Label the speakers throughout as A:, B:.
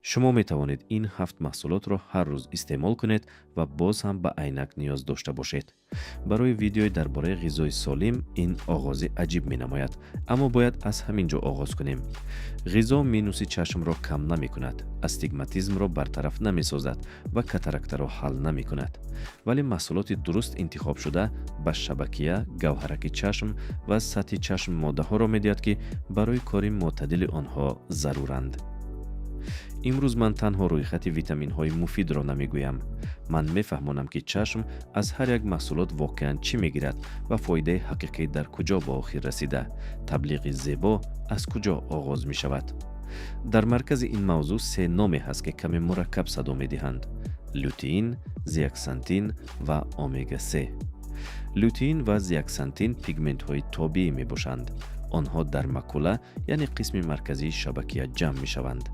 A: شما می توانید این 7 محصولات را هر روز استعمال کنید و باز هم به عینک نیاز داشته باشید. برای ویدیوی درباره غذای سالم این آغازی عجیب می نماید، اما باید از همین جا آغاز کنیم. غذا مینوس چشم را کم نمی کند، استیگماتیسم را برطرف نمی سازد و کاتاراکت را حل نمی کند. ولی محصولات درست انتخاب شده به شبکیه، گوهرک چشم و سطح چشم ماده ها را می دهد که برای کار معتدل آنها ضرورند. امروز من تنها روی خط ویتامین های مفید را نمیگویم. من میفهمانم که چشم از هر یک محصولات واقعا چی میگیرد و فایده حقیقی در کجا به آخر رسیده. تبلیغ زیبا از کجا آغاز می شود. در مرکز این موضوع 3 نامی هست که کمی مرکب صدا می دهند: لوتئین، زیاکسانتین و امگا 3. لوتئین و زیاکسانتین پیگمنت های طبیعی می باشند. آنها در ماکولا یعنی قسم مرکزی شبکیه جمع می شوند.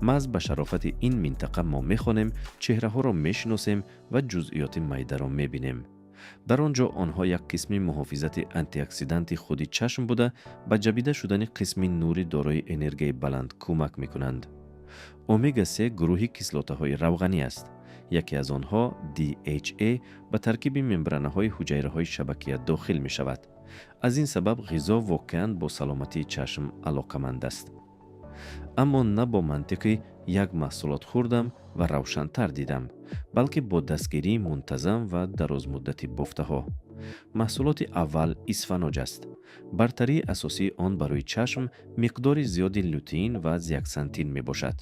A: محض به شرافت این منطقه ما میخوانیم، چهره ها را میشناسیم و جزئیات معده را میبینیم. در آنجا آنها یک قسم محافظت آنتی اکسیدانت خود چشم بوده به جویده شدن قسم نوری دارای انرژی بلند کمک میکنند. امگا 3 گروهی کسلاته های روغنی است. یکی از آنها DHA به ترکیب ممبرانه های حجیره های شبکیه داخل می شود. از این سبب غذا واقعاً با سلامتی چشم علاقمند است. اما نه با منطقی یک محصولات خوردم و روشن‌تر دیدم، بلکه با دستگیری منتظم و دراز مدتی بافته ها. محصولات اول اسفناج است. برتری اساسی آن برای چشم مقدار زیادی لوتئین و زیاکسانتین می باشد.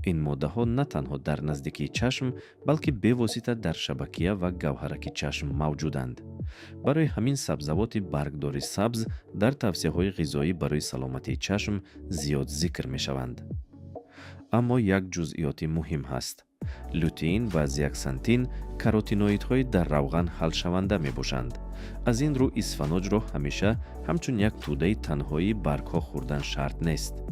A: این ماده ها نه تنها در نزدیکی چشم بلکه به واسطه در شبکیه و گوهرک چشم موجودند. برای همین سبزوات برگدار سبز در توصیه های غذایی برای سلامتی چشم زیاد ذکر می شوند. اما یک جزئیات مهم هست. لوتئین و زیاکسانتین کاروتینوئیدهای در روغن حل شونده می باشند. از این رو اسفناج را همیشه همچون یک توده تنهایی برگها خوردن شرط نیست.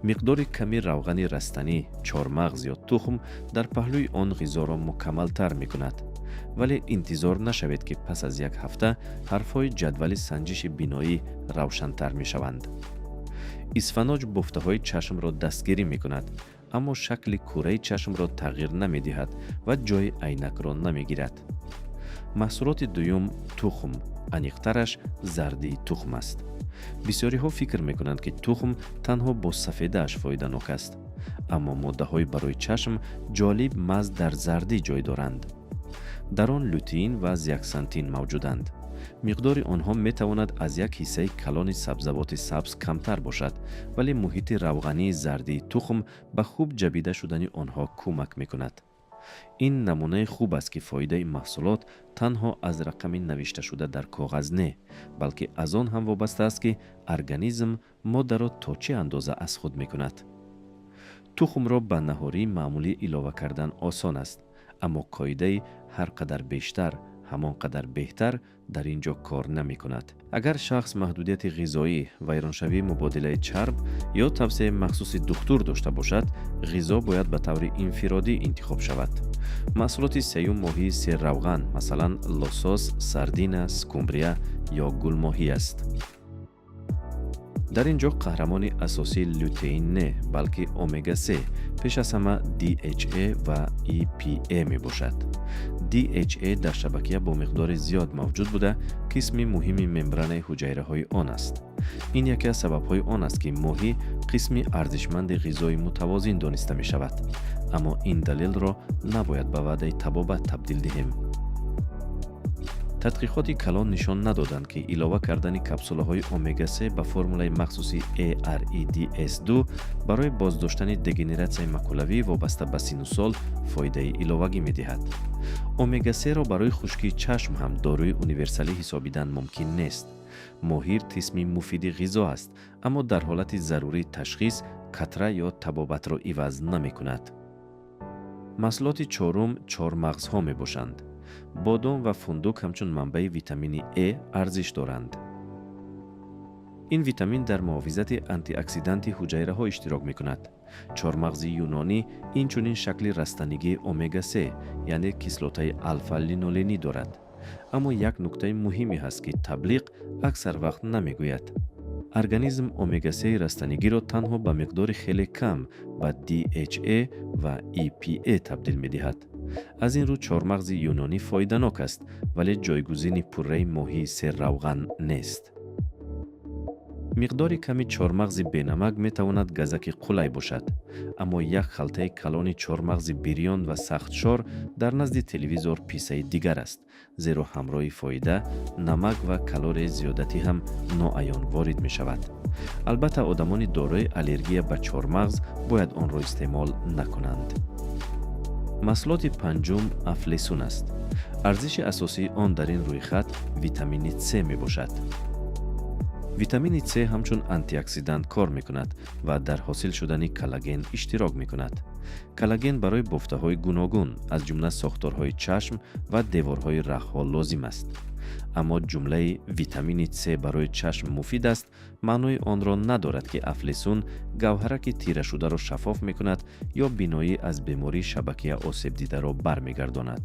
A: مقدار کمی روغن رستنی، چارمغز یا تخم در پهلوی آن غذا را مکمل تر می کند. ولی انتظار نشوید که پس از یک هفته حرفهای جدول سنجش بینایی روشن‌تر می شوند. اسفناج بافته های چشم را دستگیری می کند، اما شکل کره چشم را تغییر نمی دهد و جای عینک را نمی گیرد. محصولات دوم تخم، انیقترش زردی تخم است. بسیاری ها فکر می کنند که تخم تنها با سفیده اش فایده ناک است، اما ماده های برای چشم جالب محض در زردی جای دارند. در آن لوتئین و زیاکسانتین موجودند. مقدار آنها می تواند از یک حصه کلان سبزوات سبز کمتر باشد، ولی محیط روغنی زردی تخم به خوب جویده شدن آنها کمک می کند. این نمونه خوب است که فایده محصولات تنها از رقم نوشته شده در کاغذ نه، بلکه از آن هم وابسته است که ارگانیسم ماده را تا چه اندازه از خود می کند. تخم را به نهاری معمولی علاوه کردن آسان است، اما قاعده هر قدر بیشتر همان قدر بهتر در اینجا کار نمی کند. اگر شخص محدودیت غذایی، ویرانشوی مبادله چرب یا توصیه مخصوص دکتر داشته باشد، غذا باید به طور انفرادی انتخاب شود. محصولات سیوم ماهی سیر روغن مثلا لوسوس، ساردین، سکومبریا یا گل ماهی است. در اینجا قهرمان اساسی لوتئین نه بلکه امگا 3 پیش از همه DHA و EPA می باشد. DHA در شبکیه با مقدار زیاد موجود بوده، قسمی مهمی ممبران حجیره های آن است. این یکی از سبب های آن است که ماهی قسمی ارزشمند غذای متوازن دانسته می شود، اما این دلیل را نباید به وعده تبابت تبدیل دهیم. تحقیقات کلان نشان ندادند که علاوه کردن کپسوله های امگا 3 به فرمول مخصوصی AREDS2 برای بازداشتن دگنراسیون ماکولوی وابسته به سن و سال فایده علاوه‌ای می‌دهد. امگا 3 را برای خشکی چشم هم داروی اونیورسالی حسابیدن ممکن نیست. ماهی قسمی مفید غذا است، اما در حالت ضروری تشخیص قطره یا تبابت را عوض نمی‌کند. محصولات چهارم چارمغزها می‌باشند. بادام و فندق همچون منبع ویتامین A ارزش دارند. این ویتامین در محافظت آنتی اکسیدانت حجیره ها اشتراک می کند. چارمغز یونانی این چنین شکل رستنگی امگا 3 یعنی کسلاته الفا لینولنی دارد. اما یک نکته مهمی هست که تبلیغ اکثر وقت نمی گوید. организм омега 3 растанигиро танҳо ба миқдори хеле кам ба DHA ва EPA табдил медиҳад. аз ин рӯ чормағзи юнонӣ фоиданок аст, вале ҷойгузини пурраи моҳии серравған нест. миқдори ками чормағзи бенамак метавонад газаки қулай бошад, аммо як халтаи калони чормағзи бирён ва сахтшор дар назди телевизор писаи дигар аст, зеро ҳамроҳи фоида, намак ва калорияи зиёдатӣ ҳам ноаён ворид мешавад. албатта одамони дорои аллергия ба чормағз бояд онро истеъмол накунанд. маҳсулоти панҷум афлесун аст. арзиши асосии он дар ин рӯйхат витамини С мебошад. витамини С ҳамчун антиоксидант кор мекунад ва дар ҳосил шудани коллаген иштирок мекунад. коллаген барои бофтаҳои гуногун, аз ҷумла сохторҳои чашм ва деворҳои рахҳо лозим аст. аммо ҷумлаи витамини С барои чашм муфид аст маънои онро надорад ки афлесун гавҳараки тирашударо шаффоф мекунад ё биноӣ аз бемории шабакияи осебдидаро бармегардонад.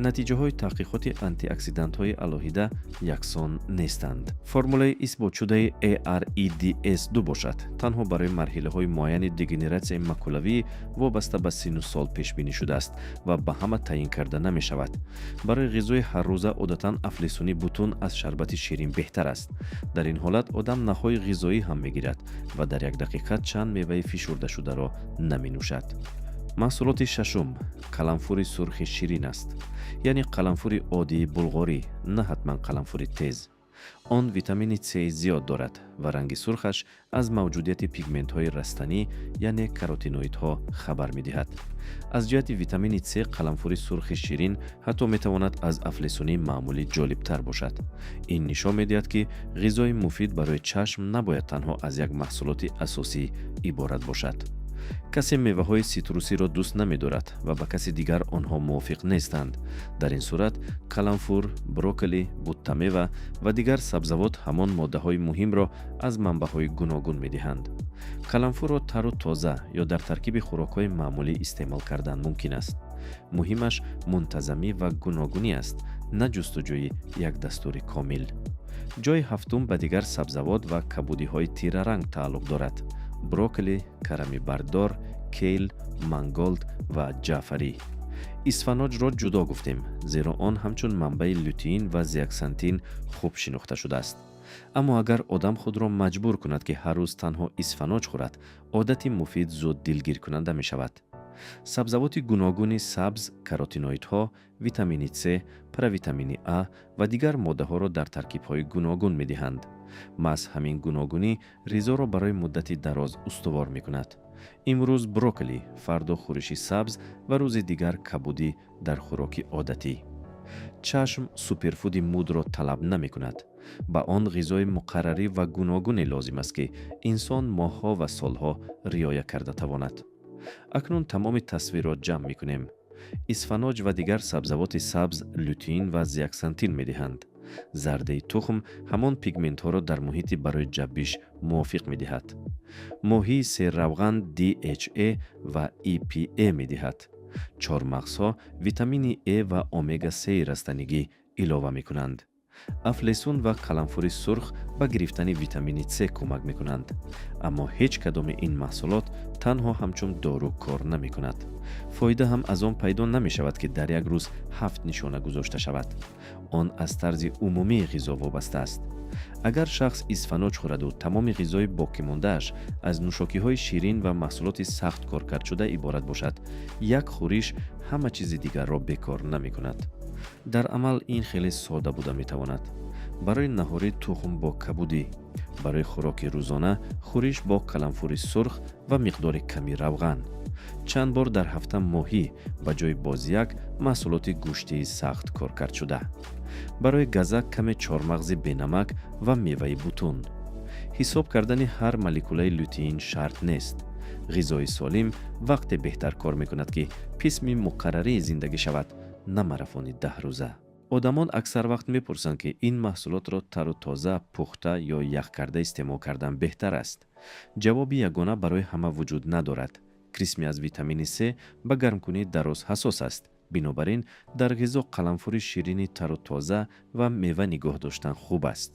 A: натиҷаҳои таҳқиқоти антиоксидантҳои алоҳида яксон нестанд. формулаи исботшудаи AREDS2 бошад. танҳо барои марҳилаҳои муайяни дегенератсияи макулавӣ вобаста ба сину сол пешбинӣ шудааст ва ба ҳама таъин карда намешавад. барои ғизои ҳаррӯза одатан афлесуни бутун аз шарбати ширин беҳтар аст. дар ин ҳолат одам наҳои ғизоӣ ҳам мегирад ва дар як дақиқа чанд меваи фишурдашударо наменӯшад. маҳсулоти шашум қаламфури сурхи ширин аст, яъне қаламфури оддии булғорӣ, на ҳатман қаламфури тез. он витамини С зиёд дорад ва ранги сурхаш аз мавҷудияти пигментҳои растанӣ, яъне каротиноидҳо хабар медиҳад. аз ҷиҳати витамини С қаламфури сурхи ширин ҳатто метавонад аз афлесуни маъмулӣ ҷолибтар бошад. ин нишон медиҳад ки ғизои муфид барои чашм набояд танҳо аз як маҳсулоти асосӣ иборат бошад. касе меваҳои ситрусиро дӯст намедорад ва ба каси дигар онҳо мувофиқ нестанд. дар ин сурат каланфур, брокколи, буттамева ва дигар сабзавот ҳамон моддаҳои муҳимро аз манбаъҳои гуногун медиҳанд. каланфурро тару тоза ё дар таркиби хӯрокҳои маъмулӣ истеъмол кардан мумкин аст. муҳимаш мунтазамӣ ва гуногунӣ аст, на ҷустуҷӯи як дастури комил. ҷои ҳафтум ба дигар сабзавот ва кабудиҳои тираранг тааллуқ дорад. брокколи, карами бардор, кейл, манголд ва ҷаъфарӣ. исфаноҷро ҷудо гуфтем, зеро он ҳамчун манбаи лютеин ва зеаксантин хуб шинохта шудааст. аммо агар одам худро маҷбур кунад ки ҳар рӯз танҳо исфаноҷ хӯрад, одати муфид зуд дилгиркунанда мешавад. сабзавоти гуногуни сабз каротиноидҳо, витамини С, провитамини А ва дигар моддаҳоро дар таркибҳои гуногун медиҳанд. маҳз ҳамин гуногунӣ ризоро барои муддати дароз устувор мекунад. имрӯз брокколи, фардо хӯриши сабз ва рӯзи дигар кабудӣ дар хӯроки одатӣ. чашм суперфуди мудро талаб намекунад. ба он ғизои муқаррарӣ ва гуногуне лозим аст ки инсон моҳҳо ва солҳо риоя карда тавонад. акнун тамоми тасвирро ҷамъ мекунем. исфаноҷ ва дигар сабзавоти сабз лютеин ва зеаксантин медиҳанд. зардаи тухм ҳамон пигментҳоро дар муҳити барои ҷабиш мувофиқ медиҳад. моҳии серравған DHA ва EPA медиҳад. чормағзҳо витамини Э ва омега 3 растанигӣ илова мекунанд. афлесун ва қаламфури сурх ба гирифтани витамини С кӯмак мекунанд. аммо ҳеҷ кадоми ин маҳсулот танҳо ҳамчун дору кор намекунад. фоида ҳам аз он пайдо намешавад ки дар як рӯз 7 нишона гузошта шавад. он аз тарзи умумии ғизо вобаста аст. агар шахс исфаноҷ хӯраду тамоми ғизои бокимондааш аз нӯшокиҳои ширин ва маҳсулоти сахт коркардшуда иборат бошад, як хӯриш ҳама чизи дигарро бекор намекунад. дар амал ин хеле сода буда метавонад. барои наҳорӣ тухм бо кабудӣ, барои хӯроки рӯзона хӯриш бо каланфури сурх ва миқдори ками равған, чанд бор дар ҳафта моҳӣ ба ҷои бозияк маҳсулоти гӯштии сахт коркардшуда, барои газак каме чормағзи бенамак ва меваи бутун. ҳисоб кардани ҳар молекулаи лютеин шарт нест. ғизои солим вақте беҳтар кор мекунад ки қисми муқаррарии зиндагӣ шавад, на марафони 10 рӯза. одамон аксар вақт мепурсанд ки ин маҳсулотро тару тоза, пухта ё ях карда истеъмол кардан беҳтар аст. ҷавоби ягона барои ҳама вуҷуд надорад. қисми аз витамини С ба гармкунии дароз ҳасос аст. бинобар ин дар ғизо қаламфури ширини тару тоза ва мева нигоҳ доштан хуб аст.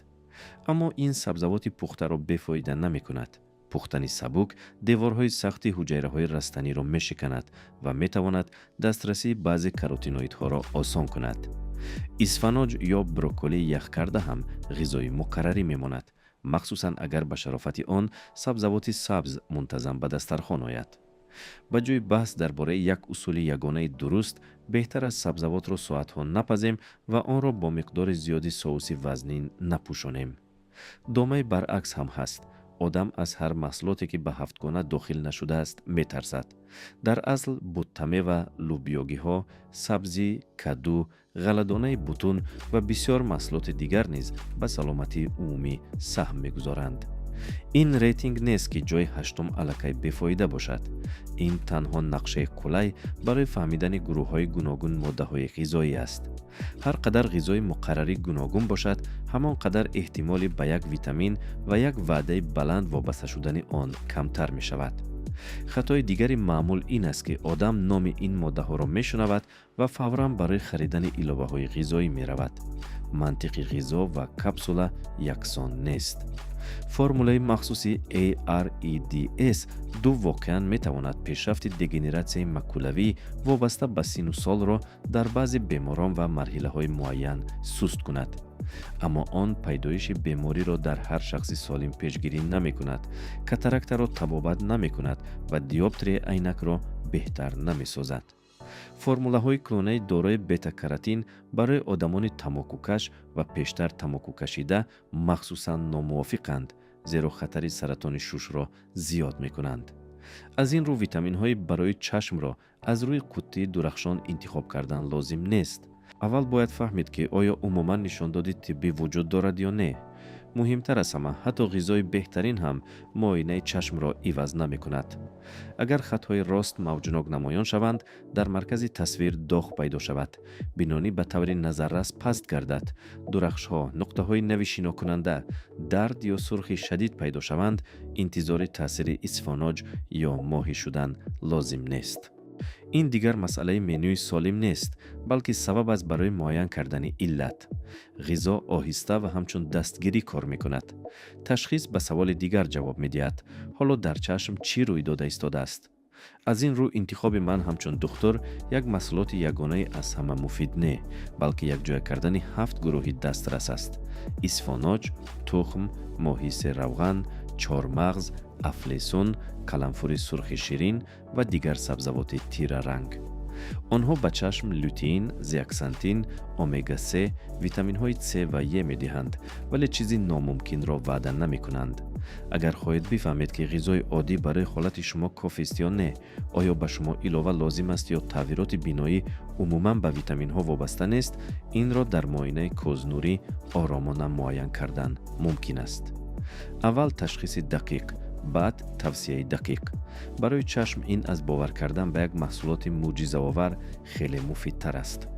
A: اما این سبزوات پخته را بفایده نمی کند. پختن سبک دیوارهای سختی حجیره‌های رستنی را می‌شکند و می‌تواند دسترسی بعضی کاروتینوئیدها را آسان کند. اسفناج یا بروکلی یخ کرده هم غذای مقرری میماند، مخصوصاً اگر به شرافت آن سبزوات سبز منتظم به دسترخوان آید. به جای بحث درباره یک اصول یگانه درست، بهتر است سبزوات را ساعت‌ها نپزیم و آن را با مقدار زیادی سس وزنین نپوشانیم. دامه برعکس هم هست. آدم از هر محصولاتی که به هفتگانه داخل نشده است میترسد. در اصل بوتمه و لوبیاگی ها، سبزی، کدو، غله‌دانه بوتون و بسیار محصولات دیگر نیز به سلامتی عمومی سهم میگذارند. این ریتینگ نیست که جای هشتم الکی بفایده باشد. این تنها نقشه کلی برای فهمیدن گروه‌های گوناگون ماده‌های غذایی است. هر قدر غذای مقرری گوناگون باشد، همان قدر احتمالی به یک ویتامین و یک وعده بلند وابسته شدن آن کمتر می شود. خطای دیگری معمول این است که آدم نام این ماده ها را می شنود و فوراً برای خریدن علاوه های غذایی می رود. منطق غذا و کپسوله یکسان نیست. فرموله مخصوصی AREDS دو واقعاً می تواند پیشرفت دگنراسیون ماکولوی وابسته به سن و سال را در بعضی بیماران و مرحله های معین سست کند. اما آن پیدایش بیماری را در هر شخص سالم پیشگیری نمی کند، کاتاراکت را تبابت نمی کند و دیوپتری عینک را بهتر نمی سازد. فرموله های کلونی دارای بتا کراتین برای آدمان تماکوکش و پیشتر تماکو کشیده مخصوصاً ناموافقند، زیرا خطر سرطان شش را زیاد می کنند. از این رو ویتامین های برای چشم را از روی قوطی درخشان انتخاب کردن لازم نیست. اول باید فهمید که آیا عموما نشاندادی طبی وجود دارد یا نه. مهمتر از همه حتی غذای بهترین هم معاینه چشم را عوض نمی کند. اگر خطهای راست موجناک نمایان شوند، در مرکز تصویر داغ پیدا شود، بینایی به طور نظررس پست گردد، درخش ها، نقطه های نوشینا کننده، درد یا سرخی شدید پیدا شوند، انتظار تاثیر اسفناج یا ماهی شدن لازم نیست. این دیگر مسئله منوی سالم نیست، بلکه سبب است برای معاین کردن علت. غذا آهسته و همچون دستگیری کار می کند. تشخیص به سوال دیگر جواب می دهد. حالا در چشم چی روی داده ایستاده است؟ از این رو انتخاب من همچون دکتر یک محصولات یگانه از همه مفید نه، بلکه یک جای کردن 7 گروهی دسترس است: اسفناج، تخم، ماهیس روغن، چارمغز، افلیسون، قلنفر سرخ شیرین و دیگر سبزوات تیره رنگ. آنها به چشم لوتئین، زیاکسانتین، امگا 3، ویتامین های C و E می دهند، ولی چیزی ناممکن را وعده نمی کنند. اگر خواهید بفهمید که غذای عادی برای حالت شما کافی است یا نه، آیا به شما علاوه لازم است یا تغییرات بینایی عموما به ویتامین ها وابسته نیست، این را در معاینه کوزنوری آرامانه معاین کردن ممکن است. اول تشخیص دقیق، بعد توصیه دقیق. برای چشم این از باور کردن به یک محصولات معجزه‌آور خیلی مفیدتر است.